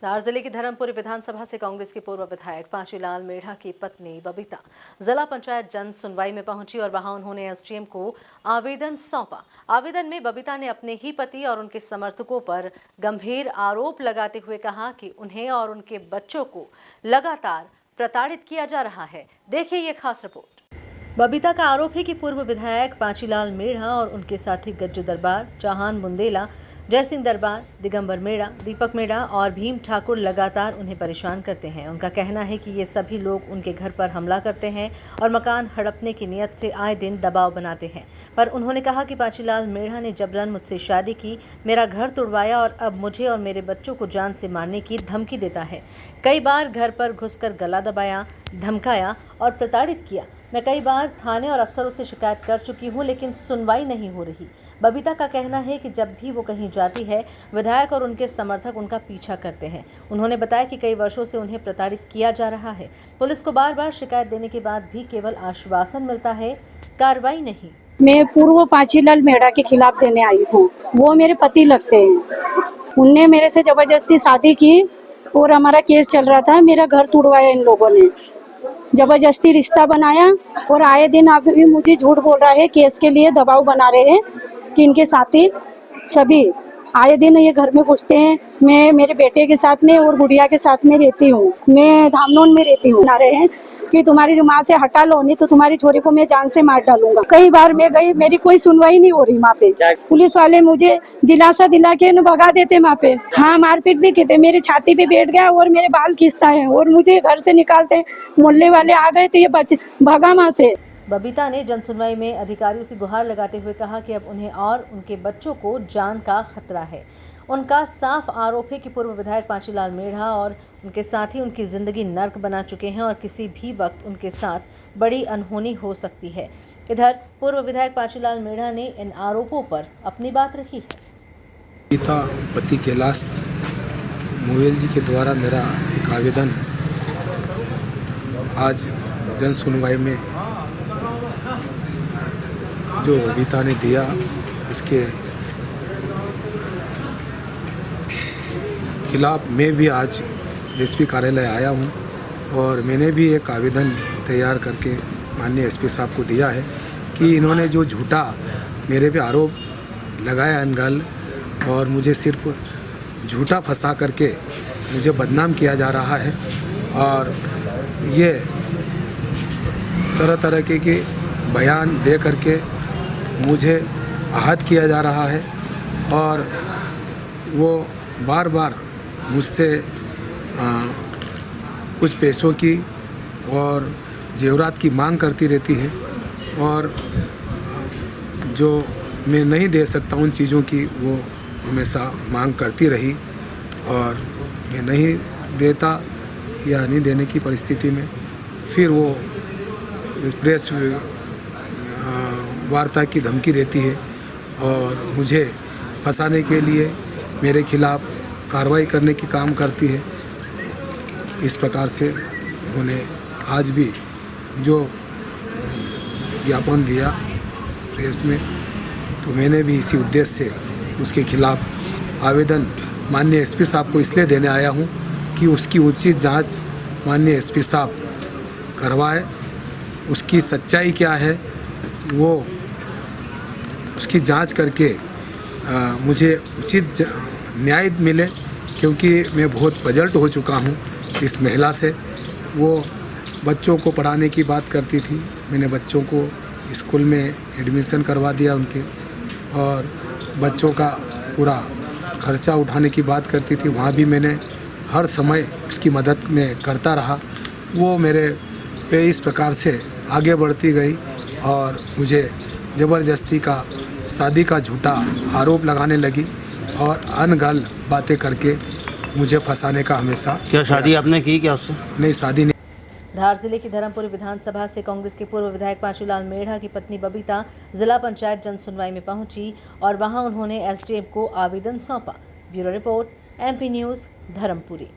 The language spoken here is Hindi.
धार जिले की धर्मपुरी विधानसभा से कांग्रेस के पूर्व विधायक पांचीलाल मेढ़ा की पत्नी बबीता जिला पंचायत जन सुनवाई में पहुंची और वहां उन्होंने एसडीएम को आवेदन सौंपा। आवेदन में बबीता ने अपने ही पति और उनके समर्थकों पर गंभीर आरोप लगाते हुए कहा कि उन्हें और उनके बच्चों को लगातार प्रताड़ित किया जा रहा है। देखिए ये खास रिपोर्ट। बबीता का आरोप है कि पूर्व विधायक पांचीलाल मेढ़ा और उनके साथी गज्जू दरबार, चौहान बुंदेला, जय सिंह दरबार, दिगंबर मेढ़ा, दीपक मेढ़ा और भीम ठाकुर लगातार उन्हें परेशान करते हैं। उनका कहना है कि ये सभी लोग उनके घर पर हमला करते हैं और मकान हड़पने की नीयत से आए दिन दबाव बनाते हैं। पर उन्होंने कहा कि पांचीलाल मेढ़ा ने जबरन मुझसे शादी की, मेरा घर तोड़वाया और अब मुझे और मेरे बच्चों को जान से मारने की धमकी देता है। कई बार घर पर घुसकर गला दबाया, धमकाया और प्रताड़ित किया। मैं कई बार थाने और अफसरों से शिकायत कर चुकी हूं, लेकिन सुनवाई नहीं हो रही। बबीता का कहना है कि जब भी वो कहीं जाती है, विधायक और उनके समर्थक उनका पीछा करते हैं। उन्होंने बताया कि कई वर्षों से उन्हें प्रताड़ित किया जा रहा है। पुलिस को बार बार शिकायत देने के बाद भी केवल आश्वासन मिलता है, कार्रवाई नहीं। मैं पूर्व पांचीलाल मेढ़ा के खिलाफ देने आई हूँ। वो मेरे पति लगते हैं। उनने मेरे से जबरदस्ती शादी की और हमारा केस चल रहा था। मेरा घर तोड़वाया इन लोगों ने, जबरदस्ती रिश्ता बनाया और आए दिन आप भी मुझे झूठ बोल रहा है, केस के लिए दबाव बना रहे हैं कि इनके साथी सभी आए दिन ये घर में घुसते हैं। मैं मेरे बेटे के साथ में और गुड़िया के साथ में रहती हूँ। मैं धामनोन में रहती हूँ। बना रहे हैं कि तुम्हारी जो माँ से हटा लो, नहीं तो तुम्हारी छोरी को मैं जान से मार डालूंगा। कई बार मैं गई, मेरी कोई सुनवाई नहीं हो रही। वहाँ पे पुलिस वाले मुझे दिलासा दिला के भगा देते। वहाँ पे हाँ मारपीट भी की, मेरी छाती पे बैठ गया और मेरे बाल खींचता है और मुझे घर से निकालते। मोहल्ले वाले आ गए तो ये भगा वहाँ से। बबीता ने जनसुनवाई में अधिकारियों से गुहार लगाते हुए कहा कि अब उन्हें और उनके बच्चों को जान का खतरा है। उनका साफ आरोप है कि पूर्व विधायक पांचीलाल मेढ़ा और उनके साथी उनकी जिंदगी नर्क बना चुके हैं और किसी भी वक्त उनके साथ बड़ी अनहोनी हो सकती है। इधर पूर्व विधायक पांचीलाल मेढ़ा ने इन आरोपों पर अपनी बात रखी है। पिता पति कैलाश मोयल जी के द्वारा मेरा एक आवेदन आज जन सुनवाई में जो बबीता ने दिया, उसके खिलाफ मैं भी आज एसपी कार्यालय आया हूं और मैंने भी एक आवेदन तैयार करके माननीय एसपी साहब को दिया है कि इन्होंने जो झूठा मेरे पे आरोप लगाया अनगल और मुझे सिर्फ झूठा फंसा करके मुझे बदनाम किया जा रहा है और ये तरह तरह के बयान दे करके मुझे आहत किया जा रहा है और वो बार बार मुझसे कुछ पैसों की और जेवरात की मांग करती रहती है और जो मैं नहीं दे सकता उन चीज़ों की वो हमेशा मांग करती रही और मैं नहीं देता या नहीं देने की परिस्थिति में फिर वो प्रेस वार्ता की धमकी देती है और मुझे फंसाने के लिए मेरे खिलाफ कार्रवाई करने की काम करती है। इस प्रकार से उन्होंने आज भी जो ज्ञापन दिया प्रेस में, तो मैंने भी इसी उद्देश्य से उसके खिलाफ आवेदन माननीय एसपी साहब को इसलिए देने आया हूँ कि उसकी उचित जांच माननीय एसपी साहब करवाए। उसकी सच्चाई क्या है वो उसकी जांच करके मुझे उचित न्याय मिले, क्योंकि मैं बहुत पजल्ट हो चुका हूँ इस महिला से। वो बच्चों को पढ़ाने की बात करती थी, मैंने बच्चों को स्कूल में एडमिशन करवा दिया उनके, और बच्चों का पूरा खर्चा उठाने की बात करती थी, वहाँ भी मैंने हर समय उसकी मदद में करता रहा। वो मेरे पे इस प्रकार से आगे बढ़ती गई और मुझे ज़बरदस्ती का शादी का झूठा आरोप लगाने लगी और अनगल बातें करके मुझे फंसाने का हमेशा। क्या शादी आपने की क्या उससे? नहीं, शादी नहीं। धार जिले की धर्मपुरी विधानसभा से कांग्रेस के पूर्व विधायक पांचीलाल मेढ़ा की पत्नी बबीता जिला पंचायत जन सुनवाई में पहुंची और वहां उन्होंने एसडीएम को आवेदन सौंपा। Bureau report, MP news, Dharmapuri.